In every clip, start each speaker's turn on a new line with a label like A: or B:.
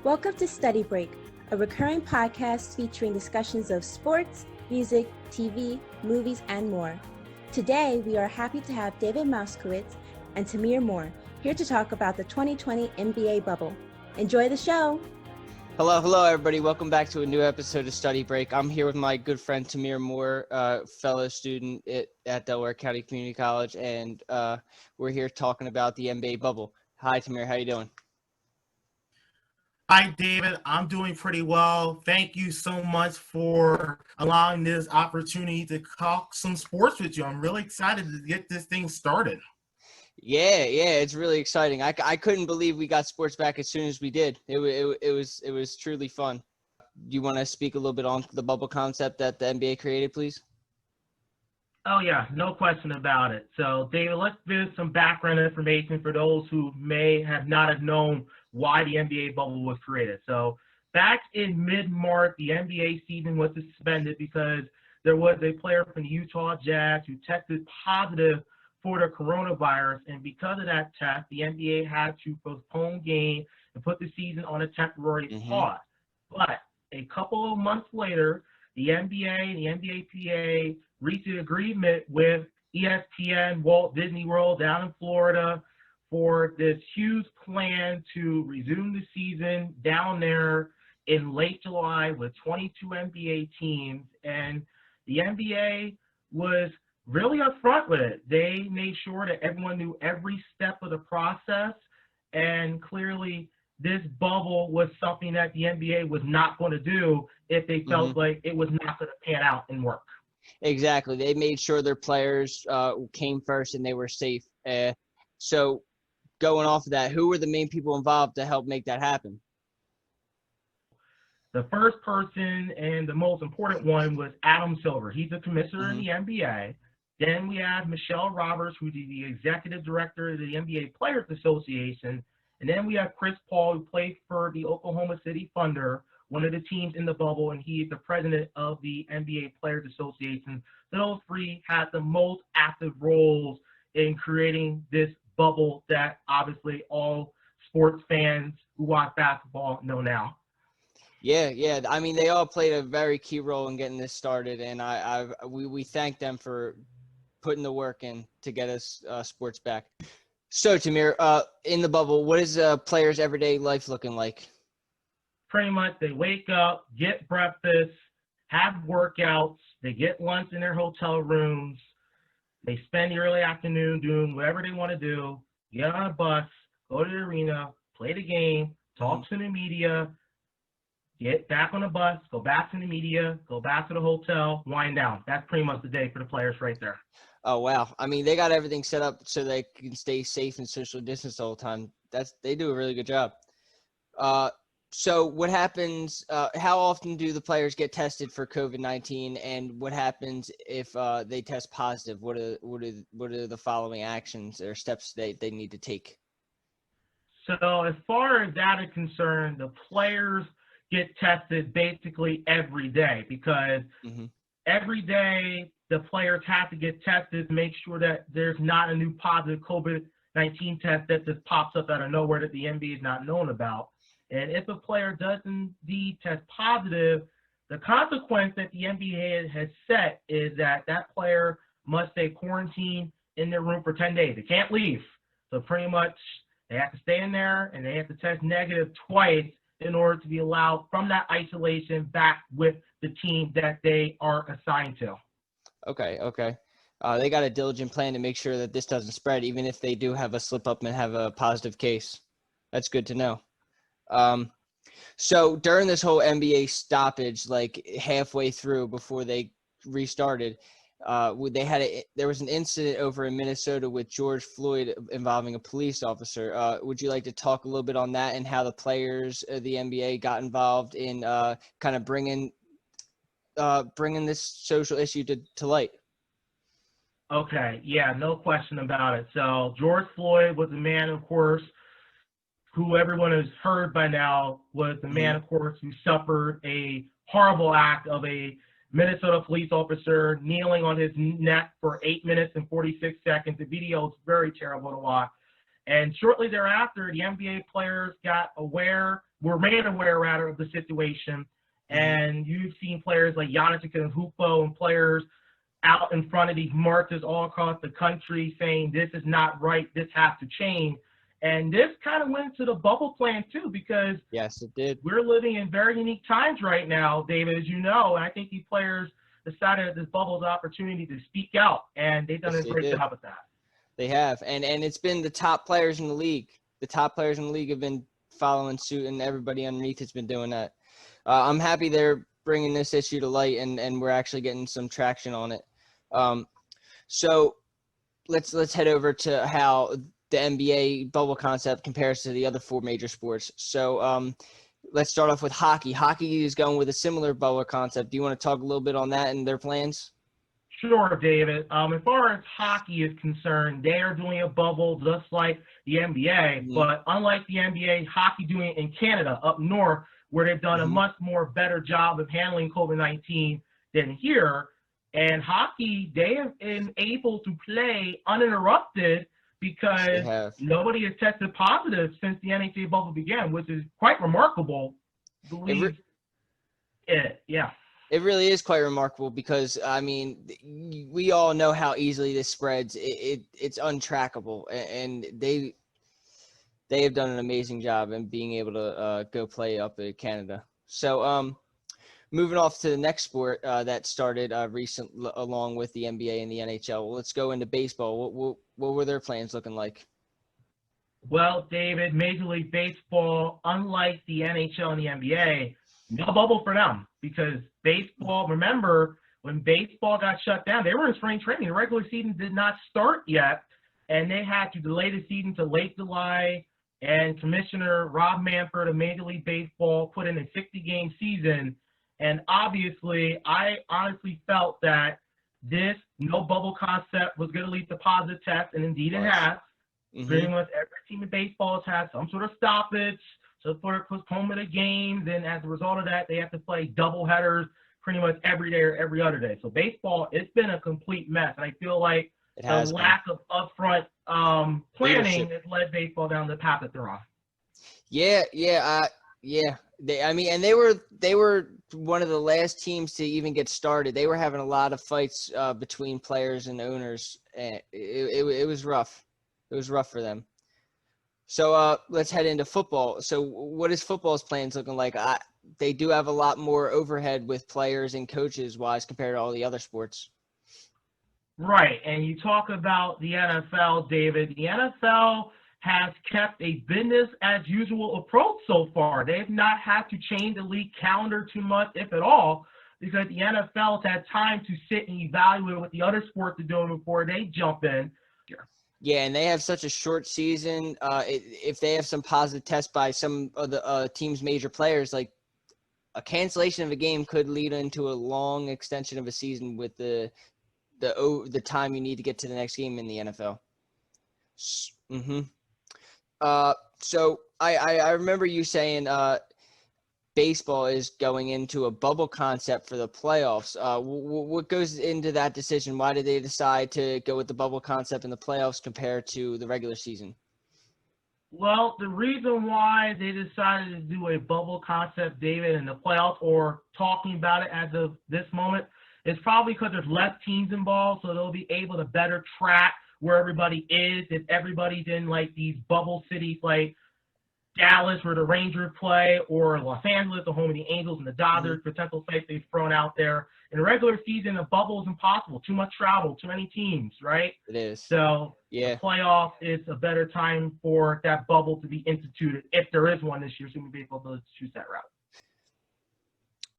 A: Welcome to Study Break, a recurring podcast featuring discussions of sports, music, TV, movies, and more. Today, we are happy to have David Moskowitz and Tamir Moore here to talk about the 2020 NBA bubble. Enjoy the show!
B: Hello, everybody. Welcome back to a new episode of Study Break. I'm here with my good friend Tamir Moore, fellow student at Delaware County Community College, and we're here talking about the NBA bubble. Hi, Tamir. How you doing?
C: Hi, David. I'm doing pretty well. Thank you so much for allowing this opportunity to talk some sports with you. I'm really excited to get this thing started.
B: Yeah, it's really exciting. I couldn't believe we got sports back as soon as we did. It was truly fun. Do you want to speak a little bit on the bubble concept that the NBA created, please?
C: Oh, yeah, no question about it. So, David, let's give some background information for those who may have not have known why the NBA bubble was created. So, back in mid-March, the NBA season was suspended because there was a player from the Utah Jazz who tested positive for the coronavirus, and because of that test, the NBA had to postpone game and put the season on a temporary pause. But a couple of months later, the NBA and the NBAPA reached an agreement with ESPN Walt Disney World down in Florida for this huge plan to resume the season down there in late July with 22 NBA teams. And the NBA was really upfront with it. They made sure that everyone knew every step of the process, and clearly this bubble was something that the NBA was not going to do if they felt like it was not going to pan out and work.
B: Exactly. They made sure their players came first and they were safe. So going off of that, who were the main people involved to help make that happen?
C: The first person and the most important one was Adam Silver. He's the commissioner in the NBA. Then we have Michelle Roberts, who's the executive director of the NBA Players Association. And then we have Chris Paul, who played for the Oklahoma City Thunder, one of the teams in the bubble, and he is the president of the NBA Players Association. So those three had the most active roles in creating this bubble that obviously all sports fans who watch basketball know now.
B: Yeah. I mean, they all played a very key role in getting this started, and we thank them for putting the work in to get us sports back. So, Tamir, in the bubble, what is a player's everyday life looking like?
C: Pretty much they wake up, get breakfast, have workouts, they get lunch in their hotel rooms, they spend the early afternoon doing whatever they want to do, get on a bus, go to the arena, play the game, talk to the media, get back on the bus, go back to the media, go back to the hotel, wind down. That's pretty much the day for the players right there.
B: Oh, wow. I mean, they got everything set up so they can stay safe and social distance all the time. They do a really good job. So what happens, how often do the players get tested for COVID-19, and what happens if they test positive? What are the following actions or steps they need to take?
C: So as far as that is concerned, the players get tested basically every day because every day the players have to get tested to make sure that there's not a new positive COVID-19 test that just pops up out of nowhere that the NBA is not known about. And if a player does indeed test positive, the consequence that the NBA has set is that that player must stay quarantined in their room for 10 days. They can't leave. So pretty much they have to stay in there and they have to test negative twice in order to be allowed from that isolation back with the team that they are assigned to.
B: Okay. They got a diligent plan to make sure that this doesn't spread, even if they do have a slip up and have a positive case. That's good to know. So during this whole NBA stoppage, like halfway through before they restarted, there was an incident over in Minnesota with George Floyd involving a police officer. Would you like to talk a little bit on that and how the players of the NBA got involved in kind of bringing this social issue to light?
C: Okay, yeah, no question about it. So George Floyd was a man, of course, who everyone has heard by now was the man, of course, who suffered a horrible act of a Minnesota police officer kneeling on his neck for 8 minutes and 46 seconds. The video is very terrible to watch. And shortly thereafter, the NBA players got aware were made aware, rather, of the situation. And you've seen players like Giannis Antetokounmpo and players out in front of these marches all across the country saying this is not right, this has to change. And this kind of went to the bubble plan too, because
B: yes, it did.
C: We're living in very unique times right now, David, as you know. And I think these players decided that this bubble is an opportunity to speak out, and they've done a great job with that.
B: They have, and it's been the top players in the league. The top players in the league have been following suit, and everybody underneath has been doing that. I'm happy they're bringing this issue to light, and we're actually getting some traction on it. So let's head over to how the NBA bubble concept compares to the other four major sports. So let's start off with hockey. Hockey is going with a similar bubble concept. Do you want to talk a little bit on that and their plans?
C: Sure, David. As far as hockey is concerned, they are doing a bubble just like the NBA, but unlike the NBA, hockey doing it in Canada, up north, where they've done a much more better job of handling COVID-19 than here. And hockey, they have been able to play uninterrupted because nobody has tested positive since the NHL bubble began, which is quite remarkable.
B: It really is quite remarkable because, I mean, we all know how easily this spreads. It's untrackable, and they have done an amazing job in being able to go play up in Canada. So moving off to the next sport that started recently along with the NBA and the NHL. Well, let's go into baseball. What were their plans looking like?
C: Well, David, Major League Baseball, unlike the NHL and the NBA, no bubble for them because baseball, remember, when baseball got shut down, they were in spring training. The regular season did not start yet, and they had to delay the season to late July, and Commissioner Rob Manfred of Major League Baseball put in a 60-game season. And obviously, I honestly felt that this no bubble concept was going to lead to positive tests, and indeed it has. Pretty much every team in baseball has had some sort of stoppage, so for postponement of games, and as a result of that, they have to play double headers pretty much every day or every other day. So baseball, it's been a complete mess, and I feel like the lack of upfront planning has led baseball down the path that they're on. They were one of the last teams to even get started. They were having a lot of fights between players and owners, and it was rough. It was rough for them. So let's head into football. So what is football's plans looking like? They do have a lot more overhead with players and coaches wise compared to all the other sports. Right, and you talk about the NFL, David. The NFL has kept a business as usual approach so far. They've not had to change the league calendar too much, if at all, because the NFL has had time to sit and evaluate what the other sports are doing before they jump in.
B: Yeah, and they have such a short season. If they have some positive tests by some of the team's major players, like a cancellation of a game could lead into a long extension of a season with the time you need to get to the next game in the NFL. So I remember you saying baseball is going into a bubble concept for the playoffs. What goes into that decision? Why did they decide to go with the bubble concept in the playoffs compared to the regular season?
C: Well, the reason why they decided to do a bubble concept, David, in the playoffs, or talking about it as of this moment, is probably because there's less teams involved, so they'll be able to better track where everybody is. If everybody's in like these bubble cities like Dallas, where the Rangers play, or Los Angeles, the home of the Angels and the Dodgers, potential sites they've thrown out there. In the regular season, a bubble is impossible. Too much travel, too many teams, right?
B: It is.
C: So the playoff is a better time for that bubble to be instituted, if there is one this year, assuming baseball does choose that route.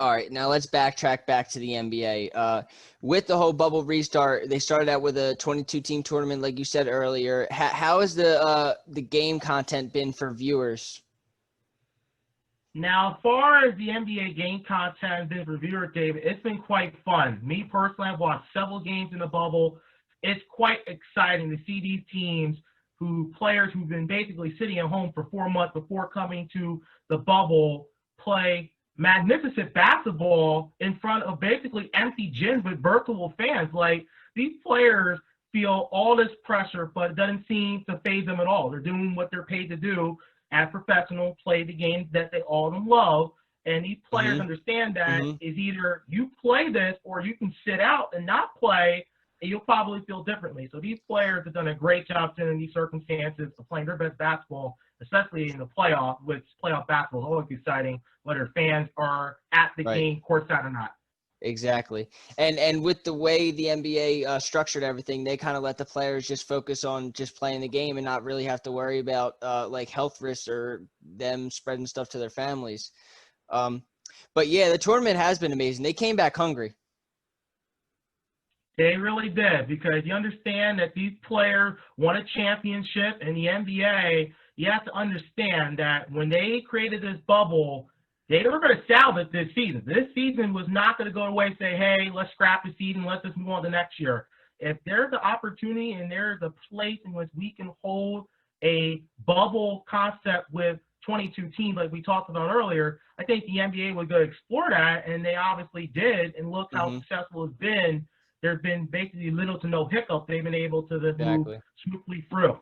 B: All right, now let's backtrack back to the NBA. With the whole bubble restart, they started out with a 22-team tournament, like you said earlier. How has the game content been for viewers?
C: Now, as far as the NBA game content has been for viewers, David, it's been quite fun. Me personally, I've watched several games in the bubble. It's quite exciting to see these teams players who've been basically sitting at home for 4 months before coming to the bubble play magnificent basketball in front of basically empty gyms with virtual fans. Like, these players feel all this pressure, but it doesn't seem to faze them at all. They're doing what they're paid to do, as professionals, play the games that they all of them love. And these players understand that is either you play this or you can sit out and not play, and you'll probably feel differently. So these players have done a great job in these circumstances of playing their best basketball, especially in the playoff, which playoff basketball is always exciting, whether fans are at the game courtside or not.
B: Exactly. And with the way the NBA structured everything, they kind of let the players just focus on just playing the game and not really have to worry about like health risks or them spreading stuff to their families. But yeah, the tournament has been amazing. They came back hungry.
C: They really did, because you understand that these players won a championship in the NBA. You have to understand that when they created this bubble, they were going to salvage this season. This season was not going to go away and say, hey, let's scrap the season, let's just move on to next year. If there's an opportunity and there's a place in which we can hold a bubble concept with 22 teams like we talked about earlier, I think the NBA would go explore that, and they obviously did, and look how successful it's been. There's been basically little to no hiccup. They've been able to move smoothly through.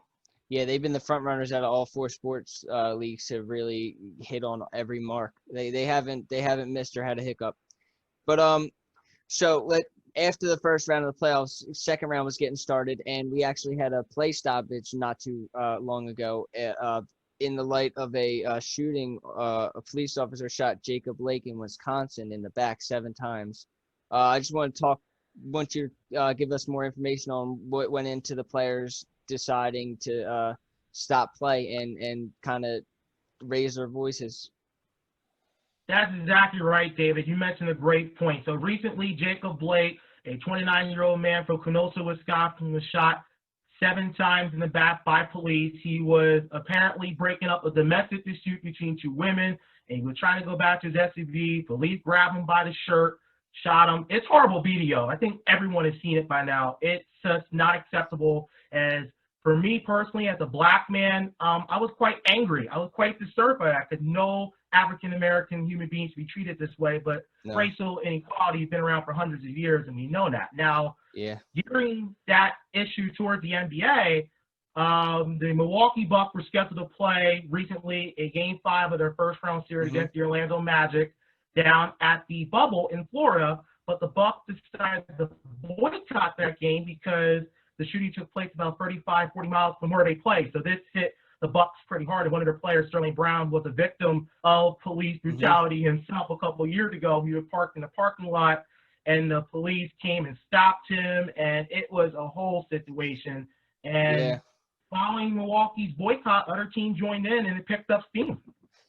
B: Yeah, they've been the front runners out of all four sports leagues to really hit on every mark. They haven't missed or had a hiccup. But so after the first round of the playoffs, second round was getting started, and we actually had a play stoppage not too long ago. In the light of a shooting, a police officer shot Jacob Blake in Wisconsin in the back 7 times. I just want you to give us more information on what went into the players deciding to stop play and kind of raise their voices.
C: That's exactly right, David. You mentioned a great point. So recently, Jacob Blake, a 29-year-old man from Kenosha, Wisconsin, was shot 7 times in the back by police. He was apparently breaking up a domestic dispute between 2 women, and he was trying to go back to his SUV. Police grabbed him by the shirt, shot him. It's horrible video. I think everyone has seen it by now. It's just not acceptable. As for me personally, as a black man, I was quite angry. I was quite disturbed by that, because no African-American human being should be treated this way. But racial inequality has been around for hundreds of years, and we know that. Now, during that issue towards the NBA, the Milwaukee Bucks were scheduled to play recently a Game 5 of their first-round series against the Orlando Magic down at the Bubble in Florida, but the Bucks decided to boycott that game because the shooting took place about 35, 40 miles from where they play. So this hit the Bucks pretty hard. And one of their players, Sterling Brown, was a victim of police brutality himself a couple of years ago. He was parked in the parking lot, and the police came and stopped him, and it was a whole situation. And following Milwaukee's boycott, other teams joined in, and it picked up steam.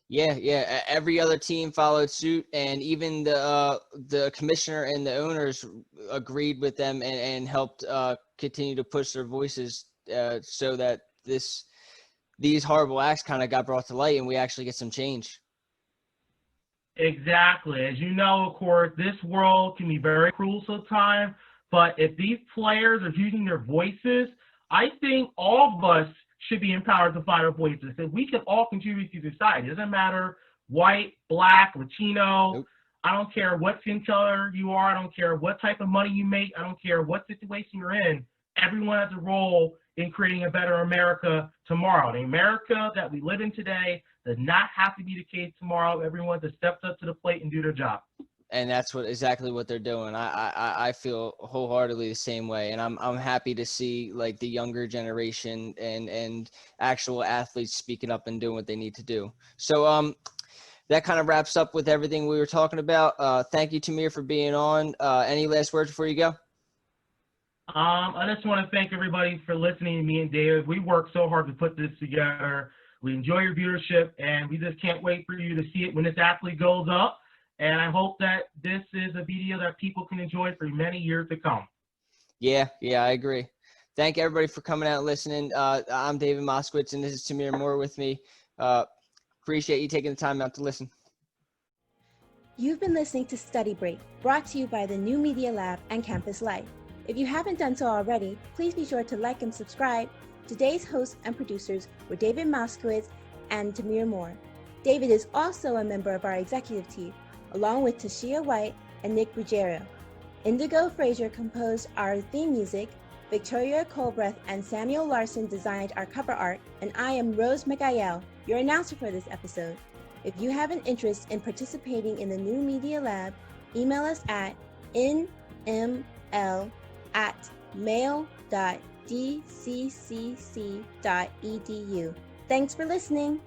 B: Yeah. Every other team followed suit, and even the commissioner and the owners agreed with them and helped continue to push their voices so that these horrible acts kind of got brought to light, and we actually get some change.
C: Exactly. As you know, of course, this world can be very cruel sometimes, but if these players are using their voices, I think all of us should be empowered to find our voices. And we can all contribute to society. It doesn't matter white, black, Latino.
B: Nope.
C: I don't care what skin color you are. I don't care what type of money you make. I don't care what situation you're in. Everyone has a role in creating a better America tomorrow. The America that we live in today does not have to be the case tomorrow. Everyone just steps up to the plate and do their job.
B: And that's exactly what they're doing. I feel wholeheartedly the same way, and I'm happy to see like the younger generation and actual athletes speaking up and doing what they need to do. So that kind of wraps up with everything we were talking about. Thank you, Tamir, for being on. Any last words before you go?
C: I just want to thank everybody for listening to me and David. We worked so hard to put this together. We enjoy your viewership, and we just can't wait for you to see it when this actually goes up. And I hope that this is a video that people can enjoy for many years to come.
B: Yeah, I agree. Thank everybody for coming out and listening. I'm David Moskowitz, and this is Tamir Moore with me. Appreciate you taking the time out to listen.
A: You've been listening to Study Break, brought to you by the New Media Lab and Campus Life. If you haven't done so already, please be sure to like and subscribe. Today's hosts and producers were David Moskowitz and Tamir Moore. David is also a member of our executive team, along with Tashia White and Nick Ruggiero. Indigo Frazier composed our theme music, Victoria Colbreth and Samuel Larson designed our cover art, and I am Rose Mikael, your announcer for this episode. If you have an interest in participating in the New Media Lab, email us at nml@mail.dccc.edu. Thanks for listening.